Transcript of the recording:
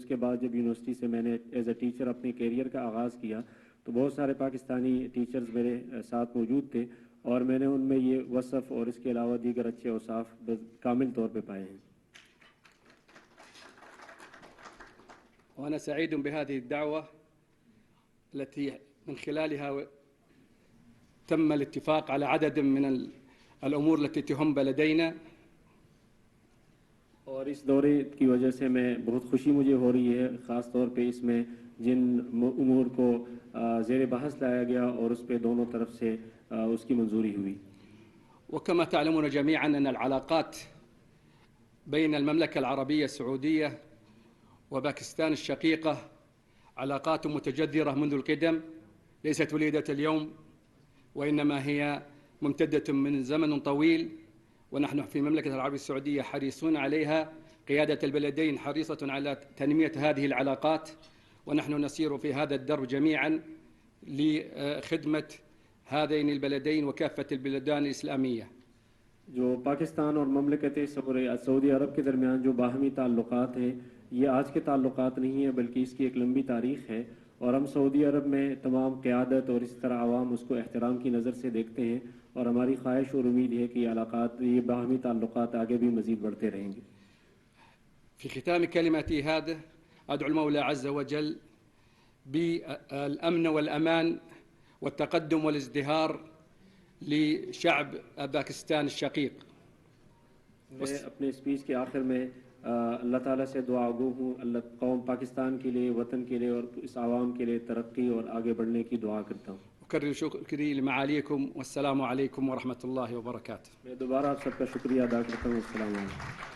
उसके बाद जब यूनिवर्सिटी से मैंने एज ए टीचर अपने करियर का आगाज़ किया तो बहुत सारे पाकिस्तानी टीचर्स मेरे साथ मौजूद थे और मैंने उनमें ये वसफ़ और इसके अलावा दीगर अच्छे औसाफ कामिल तौर पे पाए हैं। وأنا سعيد بهذه الدعوة التي من خلالها تم الاتفاق على عدد من الأمور التي تهم بلدينا. और इस दौरे की वजह से मैं बहुत खुशी मुझे हो रही है, ख़ास तौर पे इसमें जिन उमूर को ज़ेर बहस लाया गया और उस पे दोनों तरफ से उसकी मंजूरी हुई। وكما تعلمون جميعا أن العلاقات بين المملكة العربية السعودية وباكستان الشقيقة علاقات متجذرة منذ القدم، ليست وليدة اليوم وإنما هي ممتدة من زمن طويل، ونحن في المملكة العربية السعودية حريصون عليها. قيادة البلدين حريصة على تنمية هذه العلاقات، ونحن نسير في هذا الدرب جميعا لخدمة هذين البلدين وكافة البلدان الإسلامية. जो पाकिस्तान और ममलकत सऊदी अरब के दरमियान जो बाहमी ताल्लुकात हैं ये आज के ताल्लुकात नहीं है बल्कि इसकी एक लंबी तारीख़ है और हम सऊदी अरब में तमाम क़यादत और इस तरह आवाम उसको एहतराम की नज़र से देखते हैं और हमारी ख्वाहिश और उम्मीद है कि ये बाहमी ताल्लुकात आगे भी मज़ीद बढ़ते रहेंगे। في ختام كلمتي هذا أدعو المولى عز وجل بالأمن والأمان والتقدم والازدهار لشعب باكستان الشقيق. मैं अपने स्पीच के आखिर में अल्लाह ताला से दुआ गो हूँ, अल्लाह कौम पाकिस्तान के लिए, वतन के लिए और इस आवाम के लिए तरक्की और आगे बढ़ने की दुआ करता हूँ। أكرر شكري لمعاليكم والسلام عليكم ورحمة الله وبركاته. मैं दोबारा आप सबका शुक्रिया अदा करता हूँ। अस्सलाम वालेकुम।